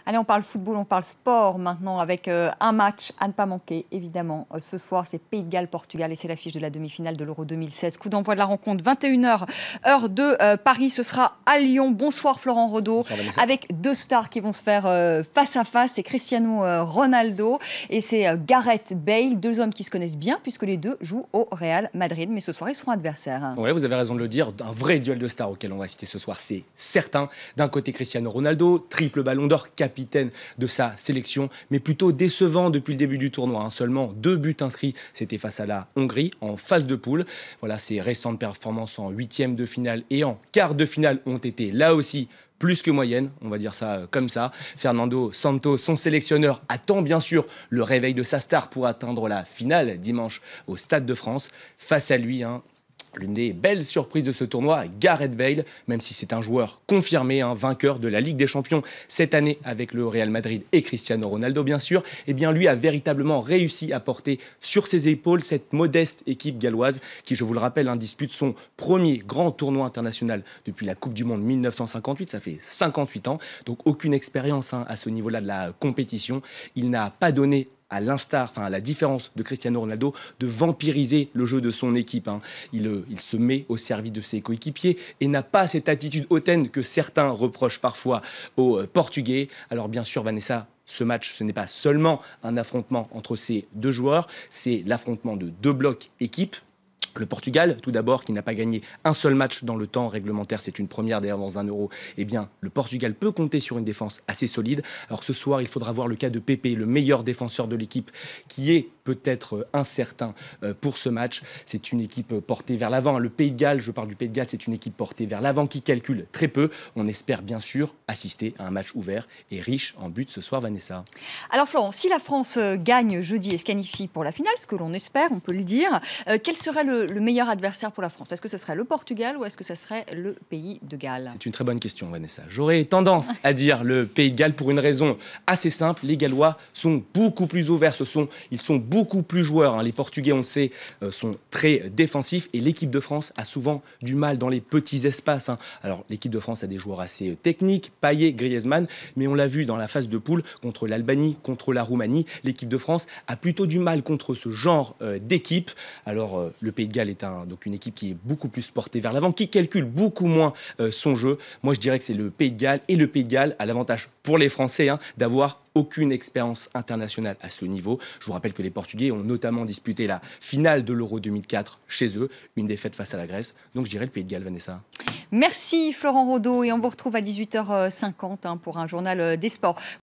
Allez, on parle football, on parle sport maintenant avec un match à ne pas manquer, évidemment. Ce soir, c'est Pays de Galles-Portugal et c'est l'affiche de la demi-finale de l'Euro 2016. Coup d'envoi de la rencontre, 21h, heure de Paris. Ce sera à Lyon. Bonsoir Florent Rodeau. Bonsoir Vanessa. Avec deux stars qui vont se faire face à face. C'est Cristiano Ronaldo et c'est Gareth Bale. Deux hommes qui se connaissent bien puisque les deux jouent au Real Madrid. Mais ce soir, ils seront adversaires. Oui, vous avez raison de le dire. Un vrai duel de stars auquel on va citer ce soir, c'est certain. D'un côté, Cristiano Ronaldo, triple ballon d'or, capitaine de sa sélection, mais plutôt décevant depuis le début du tournoi. Seulement 2 buts inscrits, c'était face à la Hongrie en phase de poule. Voilà, ses récentes performances en 8e de finale et en quart de finale ont été là aussi plus que moyenne, on va dire ça comme ça. Fernando Santos, son sélectionneur, attend bien sûr le réveil de sa star pour atteindre la finale dimanche au Stade de France. Face à lui, l'une des belles surprises de ce tournoi, Gareth Bale, même si c'est un joueur confirmé, vainqueur de la Ligue des Champions cette année avec le Real Madrid et Cristiano Ronaldo bien sûr, eh bien lui a véritablement réussi à porter sur ses épaules cette modeste équipe galloise qui, je vous le rappelle, dispute son premier grand tournoi international depuis la Coupe du Monde 1958, ça fait 58 ans, donc aucune expérience à ce niveau-là de la compétition. Il n'a pas donné à la différence de Cristiano Ronaldo, de vampiriser le jeu de son équipe. Il se met au service de ses coéquipiers et n'a pas cette attitude hautaine que certains reprochent parfois aux Portugais. Alors bien sûr, Vanessa, ce match, ce n'est pas seulement un affrontement entre ces deux joueurs, c'est l'affrontement de deux blocs équipes. Le Portugal, tout d'abord, qui n'a pas gagné un seul match dans le temps réglementaire, c'est une première d'ailleurs dans un Euro, eh bien, le Portugal peut compter sur une défense assez solide. Alors ce soir, il faudra voir le cas de Pepe, le meilleur défenseur de l'équipe, qui est peut-être incertain pour ce match. C'est une équipe portée vers l'avant. Le Pays de Galles, je parle du Pays de Galles, c'est une équipe portée vers l'avant qui calcule très peu. On espère bien sûr assister à un match ouvert et riche en buts ce soir, Vanessa. Alors Florent, si la France gagne jeudi et se qualifie pour la finale, ce que l'on espère, on peut le dire, quel serait le meilleur adversaire pour la France? Est-ce que ce serait le Portugal ou est-ce que ce serait le Pays de Galles? C'est une très bonne question, Vanessa. J'aurais tendance à dire le Pays de Galles pour une raison assez simple. Les Gallois sont beaucoup plus ouverts, ils sont beaucoup plus joueurs. Les Portugais, on le sait, sont très défensifs et l'équipe de France a souvent du mal dans les petits espaces. Alors l'équipe de France a des joueurs assez techniques, Payet, Griezmann, mais on l'a vu dans la phase de poule contre l'Albanie, contre la Roumanie, l'équipe de France a plutôt du mal contre ce genre d'équipe. Alors le Pays de Galles est donc une équipe qui est beaucoup plus portée vers l'avant, qui calcule beaucoup moins son jeu. Moi, je dirais que c'est le Pays de Galles, et le Pays de Galles a l'avantage pour les Français d'avoir aucune expérience internationale à ce niveau. Je vous rappelle que les Portugais ont notamment disputé la finale de l'Euro 2004 chez eux, une défaite face à la Grèce. Donc je dirais le Pays de Galles, Vanessa. Merci Florent Rodeau et on vous retrouve à 18h50 pour un journal des sports.